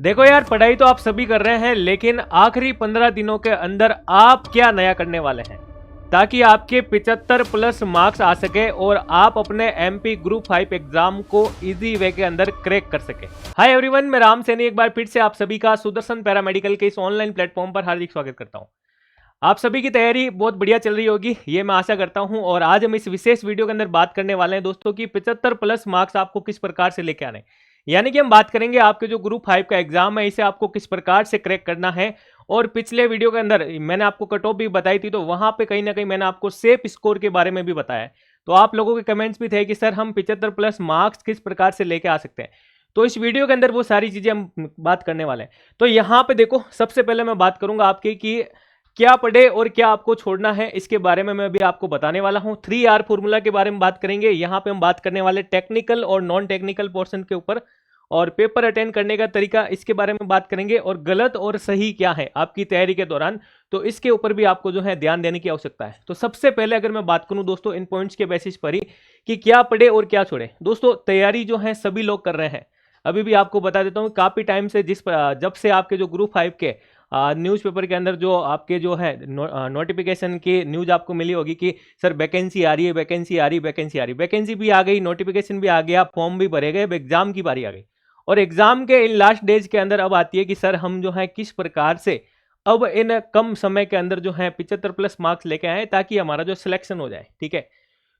देखो यार, पढ़ाई तो आप सभी कर रहे हैं, लेकिन आखिरी 15 दिनों के अंदर आप क्या नया करने वाले हैं ताकि आपके 75 प्लस मार्क्स आ सके और आप अपने एमपी ग्रुप 5 एग्जाम को इजी वे के अंदर क्रैक कर सके। हाय एवरीवन, मैं राम सैनी एक बार फिर से आप सभी का सुदर्शन पैरामेडिकल के इस ऑनलाइन प्लेटफॉर्म पर हार्दिक स्वागत करता हूं। आप सभी की तैयारी बहुत बढ़िया चल रही होगी, ये मैं आशा करता हूं। और आज हम इस विशेष वीडियो के अंदर बात करने वाले हैं दोस्तों कि 75 प्लस मार्क्स आपको किस प्रकार से लेके आने, यानी कि हम बात करेंगे आपके जो ग्रुप 5 का एग्जाम है इसे आपको किस प्रकार से क्रैक करना है। और पिछले वीडियो के अंदर मैंने आपको कट ऑफ भी बताई थी, तो वहां पे कहीं ना कहीं मैंने आपको सेफ स्कोर के बारे में भी बताया। तो आप लोगों के कमेंट्स भी थे कि सर हम 75 प्लस मार्क्स किस प्रकार से लेके आ सकते हैं। तो इस वीडियो के अंदर वो सारी चीजें हम बात करने वाले हैं। तो यहाँ पे देखो, सबसे पहले मैं बात करूंगा आपके कि क्या पढ़े और क्या आपको छोड़ना है, इसके बारे में मैं भी आपको बताने वाला हूं। 3R फॉर्मूला के बारे में बात करेंगे। यहां पे हम बात करने वाले टेक्निकल और नॉन टेक्निकल पोर्शन के ऊपर, और पेपर अटेंड करने का तरीका इसके बारे में बात करेंगे, और गलत और सही क्या है आपकी तैयारी के दौरान, तो इसके ऊपर भी आपको जो है ध्यान देने की आवश्यकता है। तो सबसे पहले अगर मैं बात करूं दोस्तों इन पॉइंट्स के बेसिस पर ही कि क्या पढ़े और क्या छोड़े। दोस्तों तैयारी जो है सभी लोग कर रहे हैं। अभी भी आपको बता देता हूं, काफी टाइम से जब से आपके जो ग्रुप 5 के न्यूज़पेपर के अंदर जो आपके जो है नोटिफिकेशन की न्यूज आपको मिली होगी कि सर वैकेंसी आ रही है, वैकेंसी आ रही, वैकेंसी आ रही, वैकेंसी भी आ गई, नोटिफिकेशन भी आ गया, फॉर्म भी भरे गए, अब एग्जाम की बारी आ गई। और एग्जाम के इन लास्ट डेज के अंदर अब आती है कि सर हम जो है किस प्रकार से अब इन कम समय के अंदर जो है 75 प्लस मार्क्स लेके आए ताकि हमारा जो सिलेक्शन हो जाए। ठीक है,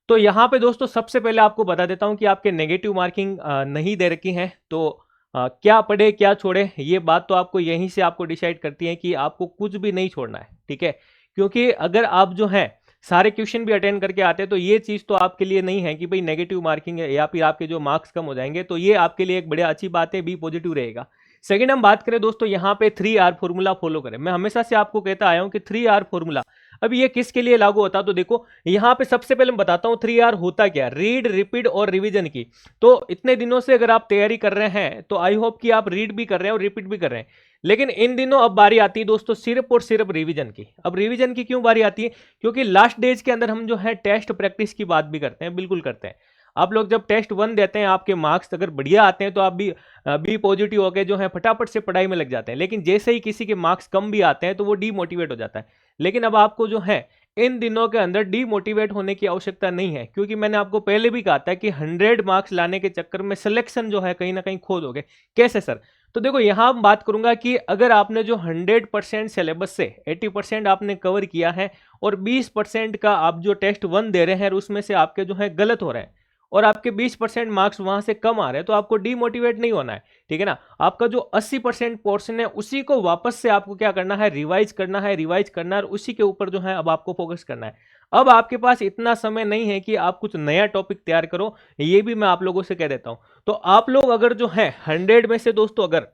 तो यहाँ पे दोस्तों सबसे पहले आपको बता देता हूँ कि आपके नेगेटिव मार्किंग नहीं दे रखी है, तो क्या पढ़े क्या छोड़े, ये बात तो आपको यहीं से आपको डिसाइड करती है कि आपको कुछ भी नहीं छोड़ना है। ठीक है, क्योंकि अगर आप जो है सारे क्वेश्चन भी अटेंड करके आते हैं तो ये चीज तो आपके लिए नहीं है कि भाई नेगेटिव मार्किंग है या फिर आपके जो मार्क्स कम हो जाएंगे, तो ये आपके लिए एक बड़ी अच्छी बात है, बी पॉजिटिव रहेगा। सेकंड हम बात करें दोस्तों यहाँ पे 3R फॉर्मूला फॉलो करें। मैं हमेशा से आपको कहता आया हूं कि 3R फॉर्मूला अब ये किसके लिए लागू होता है, तो देखो यहाँ पे सबसे पहले मैं बताता हूँ 3R होता क्या, रीड, रिपीट और रिवीजन की। तो इतने दिनों से अगर आप तैयारी कर रहे हैं तो आई होप कि आप रीड भी कर रहे हैं और रिपीट भी कर रहे हैं, लेकिन इन दिनों अब बारी आती है दोस्तों सिर्फ और सिर्फ रिवीजन की। अब रिवीजन की क्यों बारी आती है, क्योंकि लास्ट डेज के अंदर हम जो है टेस्ट प्रैक्टिस की बात भी करते हैं, बिल्कुल करते हैं। आप लोग जब टेस्ट 1 देते हैं, आपके मार्क्स अगर बढ़िया आते हैं तो आप भी पॉजिटिव हो गए जो है फटाफट से पढ़ाई में लग जाते हैं, लेकिन जैसे ही किसी के मार्क्स कम भी आते हैं तो वो डीमोटिवेट हो जाता है। लेकिन अब आपको जो है इन दिनों के अंदर डीमोटिवेट होने की आवश्यकता नहीं है, क्योंकि मैंने आपको पहले भी कहा था कि 100 मार्क्स लाने के चक्कर में सिलेक्शन जो है कहीं ना कहीं खो दोगे। कैसे सर, तो देखो यहां हम बात करूंगा कि अगर आपने जो 100% सिलेबस से 80% आपने कवर किया है और 20% का आप जो टेस्ट 1 दे रहे हैं उसमें से आपके जो है गलत हो रहे हैं और आपके 20% मार्क्स वहां से कम आ रहे हैं, तो आपको डीमोटिवेट नहीं होना है। ठीक है ना, आपका जो 80% पोर्शन है उसी को वापस से आपको क्या करना है, रिवाइज करना है, रिवाइज करना है, और उसी के ऊपर जो है अब आपको फोकस करना है। अब आपके पास इतना समय नहीं है कि आप कुछ नया टॉपिक तैयार करो, ये भी मैं आप लोगों से कह देता हूं। तो आप लोग अगर जो है 100 में से दोस्तों अगर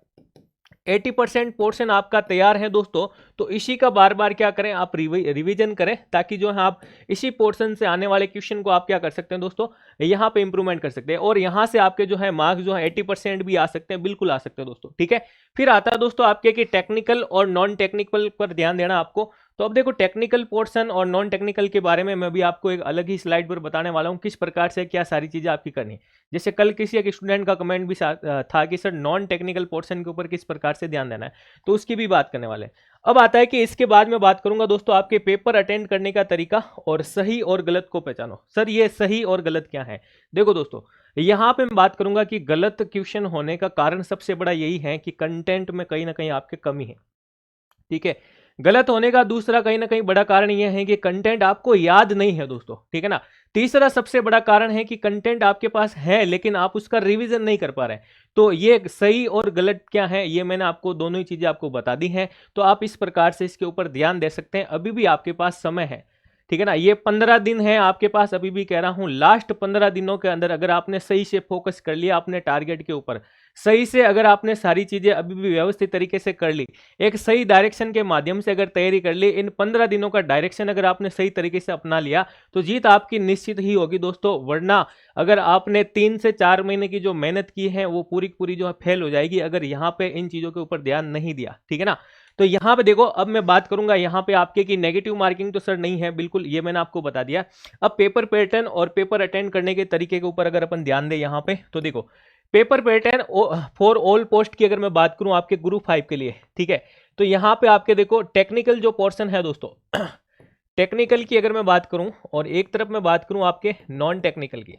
80% पोर्शन आपका तैयार है दोस्तों, तो इसी का बार बार क्या करें, आप रिवीजन करें, ताकि जो है आप इसी पोर्शन से आने वाले क्वेश्चन को आप क्या कर सकते हैं दोस्तों, यहाँ पे इंप्रूवमेंट कर सकते हैं, और यहाँ से आपके जो है मार्क्स जो है 80% भी आ सकते हैं, बिल्कुल आ सकते हैं दोस्तों। ठीक है, फिर आता है दोस्तों आपके कि टेक्निकल और नॉन टेक्निकल पर ध्यान देना आपको। तो अब देखो टेक्निकल पोर्शन और नॉन टेक्निकल के बारे में मैं भी आपको एक अलग ही स्लाइड पर बताने वाला हूँ, किस प्रकार से क्या सारी चीजें आपकी करनी है। जैसे कल किसी एक स्टूडेंट का कमेंट भी था कि सर नॉन टेक्निकल पोर्शन के ऊपर किस प्रकार से ध्यान देना है, तो उसकी भी बात करने वाले हैं। अब आता है कि इसके बाद मैं बात करूंगा दोस्तों आपके पेपर अटेंड करने का तरीका और सही और गलत को पहचानो। सर ये सही और गलत क्या है, देखो दोस्तों यहां पे मैं बात करूंगा कि गलत क्वेश्चन होने का कारण सबसे बड़ा यही है कि कंटेंट में कहीं ना कहीं आपके कमी है। ठीक है, गलत होने का दूसरा कहीं ना कहीं बड़ा कारण यह है कि कंटेंट आपको याद नहीं है दोस्तों। ठीक है ना, तीसरा सबसे बड़ा कारण है कि कंटेंट आपके पास है लेकिन आप उसका रिवीजन नहीं कर पा रहे हैं। तो ये सही और गलत क्या है, ये मैंने आपको दोनों ही चीजें आपको बता दी हैं, तो आप इस प्रकार से इसके ऊपर ध्यान दे सकते हैं। अभी भी आपके पास समय है। ठीक है ना, ये 15 दिन है आपके पास, अभी भी कह रहा हूं लास्ट 15 दिनों के अंदर अगर आपने सही से फोकस कर लिया अपने टारगेट के ऊपर, सही से अगर आपने सारी चीजें अभी भी व्यवस्थित तरीके से कर ली, एक सही डायरेक्शन के माध्यम से अगर तैयारी कर ली, इन 15 दिनों का डायरेक्शन अगर आपने सही तरीके से अपना लिया, तो जीत आपकी निश्चित ही होगी दोस्तों। वरना अगर आपने 3 से 4 महीने की जो मेहनत की है वो पूरी पूरी जो है फेल हो जाएगी अगर यहाँ पे इन चीजों के ऊपर ध्यान नहीं दिया। ठीक है ना, तो यहाँ पे देखो अब मैं बात करूंगा यहाँ पे आपके की नेगेटिव मार्किंग तो सर नहीं है, बिल्कुल ये मैंने आपको बता दिया। अब पेपर पैटर्न और पेपर अटेंड करने के तरीके के ऊपर अगर अपन ध्यान दें यहाँ पे, तो देखो paper pattern for all post की अगर मैं बात करूं आपके ग्रुप 5 के लिए, ठीक है, तो यहां पे आपके देखो टेक्निकल जो पोर्शन है दोस्तों, टेक्निकल की अगर मैं बात करूं और एक तरफ मैं बात करूं आपके नॉन टेक्निकल की,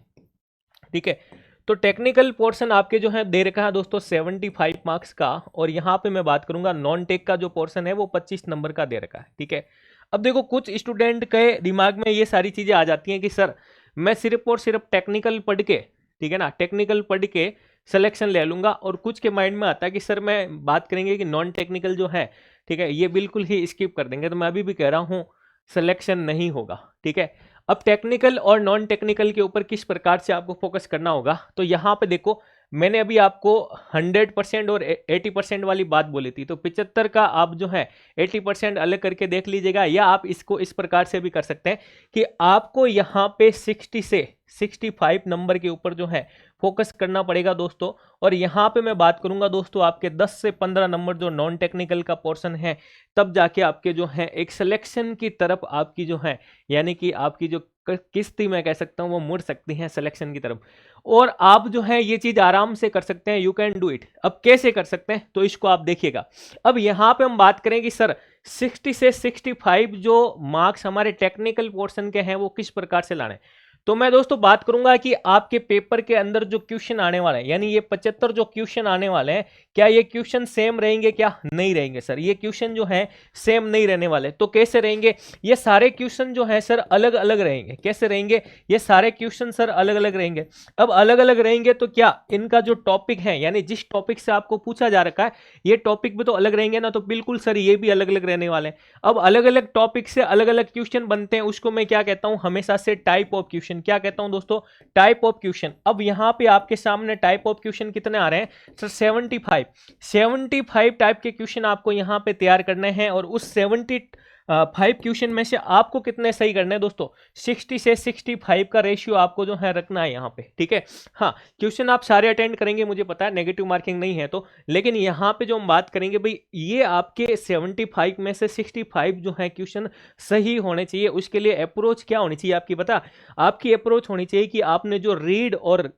ठीक है, तो टेक्निकल पोर्शन आपके जो है दे रखा है दोस्तों 75 मार्क्स का, और यहां पे मैं बात करूंगा नॉन टेक का जो पोर्शन है वो 25 नंबर का दे रखा है, ठीक है। अब देखो कुछ स्टूडेंट के दिमाग में ये सारी चीजें आ जाती हैं कि सर मैं सिर्फ और सिर्फ टेक्निकल पढ़ के, ठीक है ना, टेक्निकल पढ़ के सिलेक्शन ले लूंगा, और कुछ के माइंड में आता है कि सर मैं बात करेंगे कि नॉन टेक्निकल जो है, ठीक है, ये बिल्कुल ही स्किप कर देंगे। तो मैं अभी भी कह रहा हूं सिलेक्शन नहीं होगा, ठीक है। अब टेक्निकल और नॉन टेक्निकल के ऊपर किस प्रकार से आपको फोकस करना होगा, तो यहां पे देखो मैंने अभी आपको 100% और 80% वाली बात बोली थी, तो 75 का आप जो है 80% अलग करके देख लीजिएगा, या आप इसको इस प्रकार से भी कर सकते हैं कि आपको यहां पे 60 से 65 नंबर के ऊपर जो है फोकस करना पड़ेगा दोस्तों। और यहां पे मैं बात करूंगा दोस्तों आपके 10 से 15 नंबर जो नॉन टेक्निकल का पोर्शन है, तब जाके आपके जो है एक सिलेक्शन की तरफ आपकी जो है, यानी कि आपकी जो किस्ती मैं कह सकता हूं वो मुड़ सकती है सिलेक्शन की तरफ, और आप जो है ये चीज आराम से कर सकते हैं। You can do it. अब कैसे कर सकते हैं, तो इसको आप देखिएगा। अब यहां पे हम बात करें कि सर 60 से 65 जो मार्क्स हमारे टेक्निकल पोर्शन के हैं वो किस प्रकार से लाने, तो मैं दोस्तों बात करूंगा कि आपके पेपर के अंदर जो क्वेश्चन आने वाले हैं, यानी ये 75 जो क्वेश्चन आने वाले हैं, क्या ये क्वेश्चन सेम रहेंगे, क्या नहीं रहेंगे सर, ये क्वेश्चन जो है सेम नहीं रहने वाले। तो कैसे रहेंगे, ये सारे क्वेश्चन जो है सर अलग अलग रहेंगे। कैसे रहेंगे, ये सारे क्वेश्चन सर अलग अलग रहेंगे। अब अलग अलग रहेंगे तो क्या इनका जो टॉपिक है, यानी जिस टॉपिक से आपको पूछा जा रखा है, ये टॉपिक भी तो अलग रहेंगे ना, तो बिल्कुल सर ये भी अलग अलग रहने वाले हैं। अब अलग अलग टॉपिक से अलग अलग क्वेश्चन बनते हैं, उसको मैं क्या कहता हूं, हमेशा से टाइप ऑफ क्वेश्चन। क्या कहता हूं दोस्तों, टाइप ऑफ क्वेश्चन। अब यहां पे आपके सामने टाइप ऑफ क्वेश्चन कितने आ रहे हैं सर, 75 टाइप के क्वेश्चन आपको यहां पे तैयार करने हैं, और उस 75 क्वेश्चन में से आपको कितने सही करने हैं दोस्तों, 60 से 65 का रेशियो आपको जो है रखना है यहां पे, ठीक है। हाँ, क्वेश्चन आप सारे अटेंड करेंगे, मुझे पता है नेगेटिव मार्किंग नहीं है तो, लेकिन यहां पे जो हम बात करेंगे भाई, ये आपके 75 में से 65 जो है क्वेश्चन सही होने चाहिए। उसके लिए अप्रोच क्या होनी चाहिए आपकी, पता, आपकी अप्रोच होनी चाहिए कि आपने जो रीड और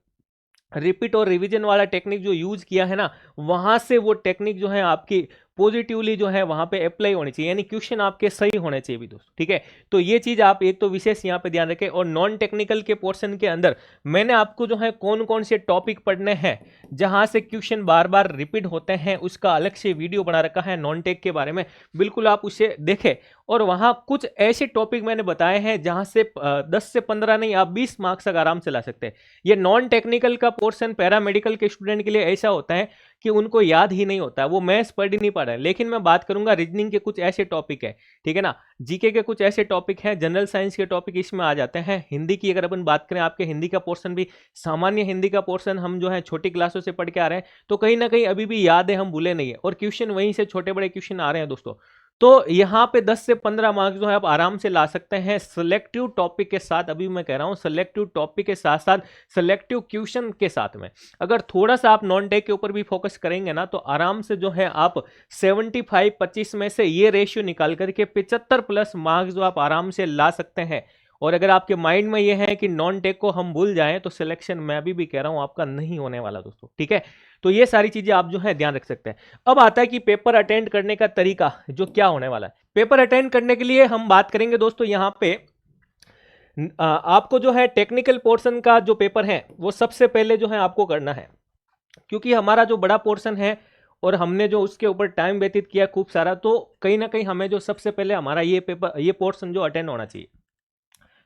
रिपीट और रिवीजन वाला टेक्निक जो यूज किया है ना, वहां से वो टेक्निक जो है आपकी पॉजिटिवली जो है वहां पे अप्लाई होनी चाहिए, यानी क्वेश्चन आपके सही होने चाहिए भी दोस्तों, ठीक है। तो ये चीज आप एक तो विशेष यहां पे ध्यान रखें। और नॉन टेक्निकल के पोर्शन के अंदर मैंने आपको जो है कौन कौन से टॉपिक पढ़ने हैं जहां से क्वेश्चन बार बार रिपीट होते हैं, उसका अलग से वीडियो बना रखा है नॉन टेक के बारे में, बिल्कुल आप उसे देखें। और वहां कुछ ऐसे टॉपिक मैंने बताए हैं जहां से 10 से 15 नहीं, आप 20 मार्क्स तक आराम से ला सकते हैं। ये नॉन टेक्निकल का पोर्शन पैरामेडिकल के स्टूडेंट के लिए ऐसा होता है कि उनको याद ही नहीं होता है, वो मैथ्स पढ़ ही नहीं पा रहे हैं। लेकिन मैं बात करूंगा रीजनिंग के कुछ ऐसे टॉपिक है, ठीक है ना, जीके के कुछ ऐसे टॉपिक हैं, जनरल साइंस के टॉपिक इसमें आ जाते हैं। हिंदी की अगर अपन बात करें, आपके हिंदी का पोर्शन भी, सामान्य हिंदी का पोर्शन हम जो है छोटी क्लासों से पढ़ के आ रहे हैं, तो कहीं ना कहीं अभी भी याद है, हम भूले नहीं है, और क्वेश्चन वहीं से छोटे बड़े क्वेश्चन आ रहे हैं दोस्तों। तो यहां पे 10 से 15 मार्क्स जो है आप आराम से ला सकते हैं सिलेक्टिव टॉपिक के साथ। अभी मैं कह रहा हूं सिलेक्टिव टॉपिक के साथ साथ सिलेक्टिव क्वेश्चन के साथ में अगर थोड़ा सा आप नॉन टेक के ऊपर भी फोकस करेंगे ना, तो आराम से जो है आप 75-25 में से ये रेशियो निकाल करके 75 प्लस मार्क्स जो आप आराम से ला सकते हैं। और अगर आपके माइंड में ये है कि नॉन टेक को हम भूल जाएं, तो सिलेक्शन मैं अभी भी कह रहा हूं आपका नहीं होने वाला दोस्तों, ठीक है। तो ये सारी चीजें आप जो है ध्यान रख सकते हैं। अब आता है कि पेपर अटेंड करने का तरीका जो क्या होने वाला है। पेपर अटेंड करने के लिए हम बात करेंगे दोस्तों, यहां पे आपको जो है टेक्निकल पोर्शन का जो पेपर है वो सबसे पहले जो है आपको करना है, क्योंकि हमारा जो बड़ा पोर्शन है और हमने जो उसके ऊपर टाइम व्यतीत किया खूब सारा, तो कहीं ना कहीं हमें जो सबसे पहले हमारा ये पेपर, ये पोर्शन जो अटेंड होना चाहिए।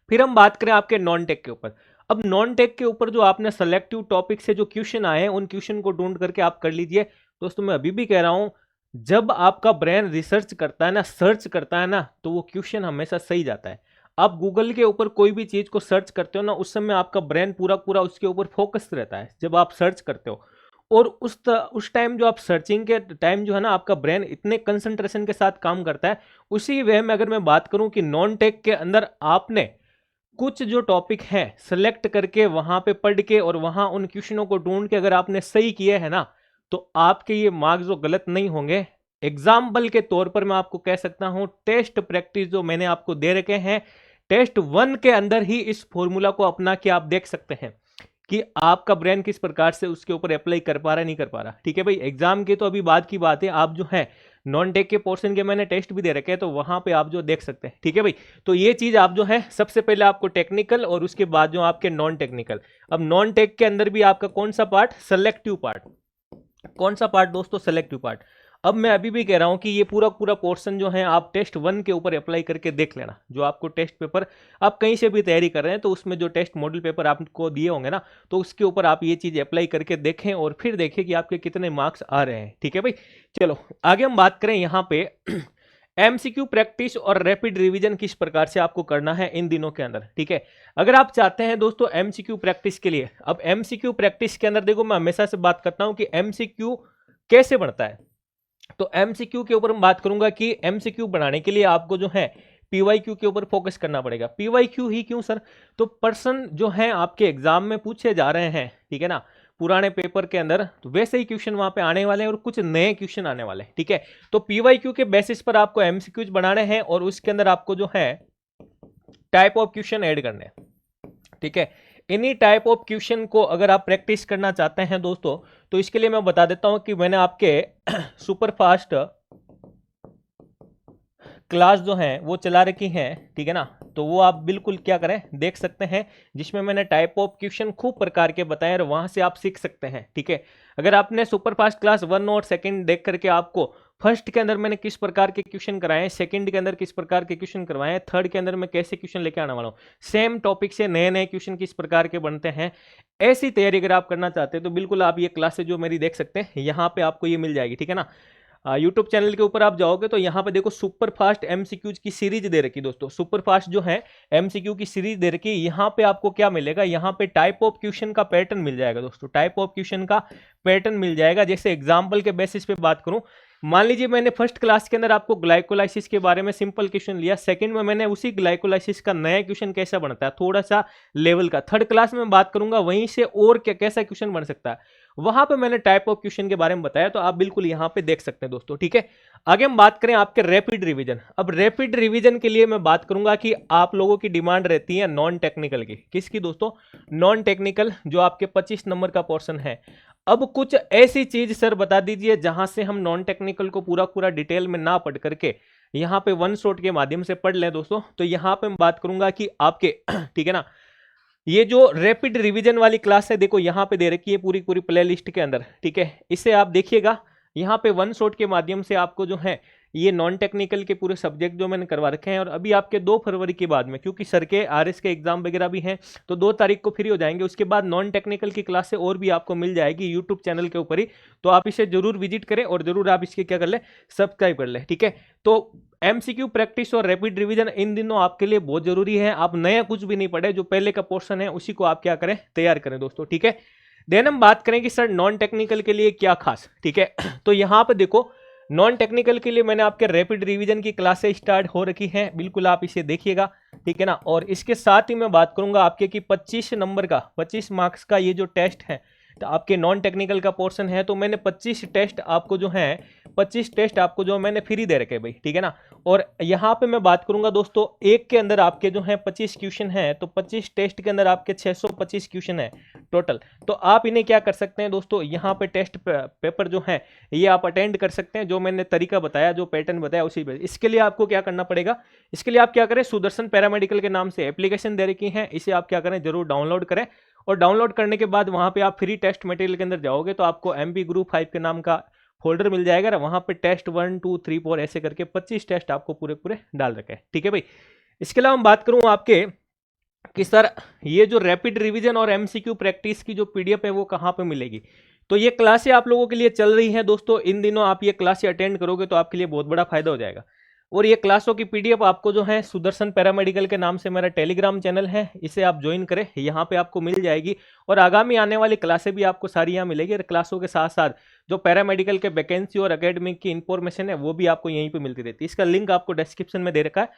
फिर हम बात करें आपके नॉन टेक के ऊपर। अब नॉन टेक के ऊपर जो आपने सेलेक्टिव टॉपिक से जो क्वेश्चन आए हैं, उन क्वेश्चन को ढूंढ करके आप कर लीजिए। दोस्तों मैं अभी भी कह रहा हूं, जब आपका ब्रेन रिसर्च करता है ना, सर्च करता है ना, तो वो क्वेश्चन हमेशा सही जाता है। आप गूगल के ऊपर कोई भी चीज को सर्च करते हो ना, उस समय आपका ब्रेन पूरा पूरा उसके ऊपर फोकस रहता है जब आप सर्च करते हो। और उस टाइम जो आप सर्चिंग के टाइम जो है ना, आपका ब्रेन इतने कंसंट्रेशन के साथ काम करता है। उसी वे में अगर मैं बात करूं कि नॉन टेक के अंदर आपने कुछ जो टॉपिक हैं सेलेक्ट करके वहां पे पढ़ के और वहां उन क्वेश्चनों को ढूंढ के अगर आपने सही किए है ना, तो आपके ये मार्क्स जो गलत नहीं होंगे। एग्जाम्पल के तौर पर मैं आपको कह सकता हूं, टेस्ट प्रैक्टिस जो मैंने आपको दे रखे हैं, टेस्ट 1 के अंदर ही इस फॉर्मूला को अपना के आप देख सकते हैं कि आपका ब्रेन किस प्रकार से उसके ऊपर अप्लाई कर पा रहा है, नहीं कर पा रहा। ठीक है भाई, एग्जाम के तो अभी बाद की बात है, आप जो है नॉन टेक के पोर्शन के मैंने टेस्ट भी दे रखे हैं, तो वहां पे आप जो देख सकते हैं। ठीक है भाई, तो ये चीज आप जो है सबसे पहले आपको टेक्निकल और उसके बाद जो आपके नॉन टेक्निकल। अब नॉन टेक के अंदर भी आपका कौन सा पार्ट, सेलेक्टिव पार्ट। कौन सा पार्ट दोस्तों, सेलेक्टिव पार्ट। अब मैं अभी भी कह रहा हूं कि ये पूरा पूरा पोर्शन जो है आप टेस्ट 1 के ऊपर अप्लाई करके देख लेना। जो आपको टेस्ट पेपर आप कहीं से भी तैयारी कर रहे हैं तो उसमें जो टेस्ट मॉडल पेपर आपको दिए होंगे ना, तो उसके ऊपर आप ये चीज अप्लाई करके देखें और फिर देखें कि आपके कितने मार्क्स आ रहे हैं। ठीक है भाई, चलो आगे हम बात करें यहाँ पे एमसीक्यू प्रैक्टिस और रैपिड रिवीजन किस प्रकार से आपको करना है इन दिनों के अंदर। ठीक है, अगर आप चाहते हैं दोस्तों एमसीक्यू प्रैक्टिस के लिए, अब एमसीक्यू प्रैक्टिस के अंदर देखो मैं हमेशा से बात करता हूं कि एमसीक्यू कैसे बनता है। तो एमसीक्यू के ऊपर मैं बात करूंगा कि एमसीक्यू बनाने के लिए आपको जो है पीवाईक्यू के ऊपर फोकस करना पड़ेगा। पीवाईक्यू ही क्यों सर, तो पर्सन जो है आपके एग्जाम में पूछे जा रहे हैं, ठीक है ना, पुराने पेपर के अंदर, तो वैसे ही क्वेश्चन वहां पे आने वाले हैं और कुछ नए क्वेश्चन आने वाले हैं। ठीक है, तो पीवाईक्यू के बेसिस पर आपको एमसीक्यूज बनाने हैं और उसके अंदर आपको जो है टाइप ऑफ क्वेश्चन ऐड करने हैं। ठीक है, इन्हीं टाइप ऑफ क्वेश्चन को अगर आप प्रैक्टिस करना चाहते हैं दोस्तों, तो इसके लिए मैं बता देता हूं कि मैंने आपके सुपर फास्ट क्लास जो है वो चला रखी है। ठीक है ना, तो वो आप बिल्कुल क्या करें, देख सकते हैं, जिसमें मैंने टाइप ऑफ क्वेश्चन खूब प्रकार के बताए और वहां से आप सीख सकते हैं। ठीक है, अगर आपने सुपर फास्ट क्लास 1 और सेकंड देख करके आपको फर्स्ट के अंदर मैंने किस प्रकार के क्वेश्चन कराए हैं, सेकंड के अंदर किस प्रकार के क्वेश्चन करवाए हैं, थर्ड के अंदर मैं कैसे क्वेश्चन लेके आने वाला हूँ, सेम टॉपिक से नए नए क्वेश्चन किस प्रकार के बनते हैं, ऐसी तैयारी अगर आप करना चाहते हैं तो बिल्कुल आप ये क्लासेस जो मेरी देख सकते हैं, यहाँ पे आपको ये मिल जाएगी। ठीक है ना, यूट्यूब चैनल के ऊपर आप जाओगे तो यहाँ पे देखो सुपर फास्ट एमसीक्यूज की सीरीज दे रखी दोस्तों, सुपर फास्ट जो है एमसीक्यू की सीरीज दे रखी। यहाँ पे आपको क्या मिलेगा, यहाँ पे टाइप ऑफ क्वेश्चन का पैटर्न मिल जाएगा दोस्तों, टाइप ऑफ क्वेश्चन का पैटर्न मिल जाएगा। जैसे एग्जाम्पल के बेसिस पे बात करूं, मान लीजिए मैंने फर्स्ट क्लास के अंदर आपको ग्लाइकोलाइसिस के बारे में सिंपल क्वेश्चन लिया, सेकंड में मैंने उसी ग्लाइकोलाइसिस का नया क्वेश्चन कैसा बनता है थोड़ा सा लेवल का, थर्ड क्लास में बात करूंगा वहीं से और क्या कैसा क्वेश्चन बन सकता है, वहां पे मैंने टाइप ऑफ क्वेश्चन के बारे में बताया, तो आप बिल्कुल यहां पे देख सकते हैं दोस्तों। ठीक है, आगे हम बात करें आपके रैपिड रिवीजन। अब रैपिड रिवीजन के लिए मैं बात करूंगा कि आप लोगों की डिमांड रहती है नॉन टेक्निकल की, किसकी दोस्तों, नॉन टेक्निकल, जो आपके 25 नंबर का पोर्शन है। अब कुछ ऐसी चीज सर बता दीजिए जहां से हम नॉन टेक्निकल को पूरा पूरा डिटेल में ना पढ़ करके यहाँ पे वन शॉट के माध्यम से पढ़ लें दोस्तों। तो यहाँ पे मैं बात करूंगा कि आपके ठीक है ना, ये जो रैपिड रिवीजन वाली क्लास है, देखो यहाँ पे दे रखी है पूरी पूरी प्ले लिस्ट के अंदर। ठीक है, इसे आप देखिएगा, यहाँ पे वन शॉट के माध्यम से आपको जो है ये नॉन टेक्निकल के पूरे सब्जेक्ट जो मैंने करवा रखे हैं। और अभी आपके 2 फरवरी के बाद में, क्योंकि सर के आरएस के एग्जाम वगैरह भी हैं, तो 2 तारीख को फ्री हो जाएंगे। उसके बाद नॉन टेक्निकल की क्लास से और भी आपको मिल जाएगी यूट्यूब चैनल के ऊपर ही, तो आप इसे जरूर विजिट करें और जरूर आप इसके क्या कर ले, सब्सक्राइब कर ले। ठीक है, तो एमसीक्यू प्रैक्टिस और रैपिड रिवीजन इन दिनों आपके लिए बहुत जरूरी है। आप नया कुछ भी नहीं पढ़े, जो पहले का पोर्शन है उसी को आप क्या करें, तैयार करें दोस्तों। ठीक है, देन हम बात करें कि सर नॉन टेक्निकल के लिए क्या खास। ठीक है, तो यहां पे देखो नॉन टेक्निकल के लिए मैंने आपके रैपिड रिवीजन की क्लासेस स्टार्ट हो रखी हैं, बिल्कुल आप इसे देखिएगा। ठीक है ना, और इसके साथ ही मैं बात करूंगा आपके कि 25 नंबर का 25 मार्क्स का ये जो टेस्ट है, तो आपके नॉन टेक्निकल का पोर्शन है, तो मैंने 25 टेस्ट आपको जो है 25 टेस्ट आपको जो मैंने फ्री दे रखे भाई। ठीक है ना, और यहाँ पे मैं बात करूंगा दोस्तों, एक के अंदर आपके जो है 25 क्वेश्चन है, तो 25 टेस्ट के अंदर आपके 625 क्वेश्चन है टोटल। तो आप इन्हें क्या कर सकते हैं दोस्तों, यहाँ पे टेस्ट पेपर जो है ये आप अटेंड कर सकते हैं, जो मैंने तरीका बताया, जो पैटर्न बताया उसी पे। इसके लिए आपको क्या करना पड़ेगा, इसके लिए आप क्या करें, सुदर्शन पैरामेडिकल के नाम से एप्लीकेशन दे रखी है, इसे आप क्या करें, जरूर डाउनलोड करें। और डाउनलोड करने के बाद वहां पे आप फ्री टेस्ट मटेरियल के अंदर जाओगे तो आपको एमपी ग्रुप 5 के नाम का फोल्डर मिल जाएगा, वहां पे टेस्ट 1 2 3 4 ऐसे करके 25 टेस्ट आपको पूरे पूरे डाल रखे हैं। ठीक है भाई, इसके अलावा हम बात करूं आपके कि सर ये जो रैपिड रिवीजन और एमसीक्यू प्रैक्टिस की जो पीडीएफ है वो कहां पे मिलेगी। तो ये क्लासें आप लोगों के लिए चल रही हैं दोस्तों, इन दिनों आप ये क्लासें अटेंड करोगे तो आपके लिए बहुत बड़ा फायदा हो जाएगा। और ये क्लासों की पीडीएफ आपको जो है सुदर्शन पैरामेडिकल के नाम से मेरा टेलीग्राम चैनल है, इसे आप ज्वाइन करें, यहाँ पे आपको मिल जाएगी। और आगामी आने वाली क्लासें भी आपको सारी यहाँ मिलेगी, और क्लासों के साथ साथ जो पैरामेडिकल के वैकेंसी और एकेडमिक की इंफॉर्मेशन है वो भी आपको यहीं पे मिलती रहती है। इसका लिंक आपको डिस्क्रिप्शन में दे रखा है,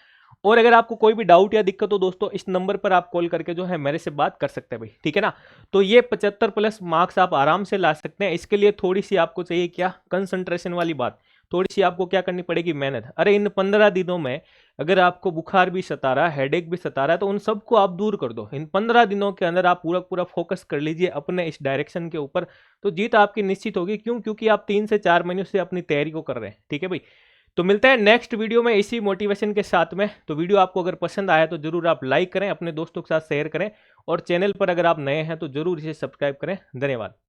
और अगर आपको कोई भी डाउट या दिक्कत हो दोस्तों, इस नंबर पर आप कॉल करके जो है मेरे से बात कर सकते हैं भाई, ठीक है ना। तो ये 75 प्लस मार्क्स आप आराम से ला सकते हैं। इसके लिए थोड़ी सी आपको चाहिए क्या, कंसंट्रेशन वाली बात, थोड़ी सी आपको क्या करनी पड़ेगी, मेहनत। अरे इन 15 दिनों में अगर आपको बुखार भी सता रहा है, हेडेक भी सता रहा है, तो उन सबको आप दूर कर दो। इन 15 दिनों के अंदर आप पूरा पूरा फोकस कर लीजिए अपने इस डायरेक्शन के ऊपर, तो जीत आपकी निश्चित होगी। क्यों? क्योंकि आप 3 से 4 महीनों से अपनी तैयारी को कर रहे हैं, ठीक है भाई। तो मिलते हैं नेक्स्ट वीडियो में इसी मोटिवेशन के साथ में। तो वीडियो आपको अगर पसंद आया तो जरूर आप लाइक करें, अपने दोस्तों के साथ शेयर करें, और चैनल पर अगर आप नए हैं तो जरूर इसे सब्सक्राइब करें। धन्यवाद।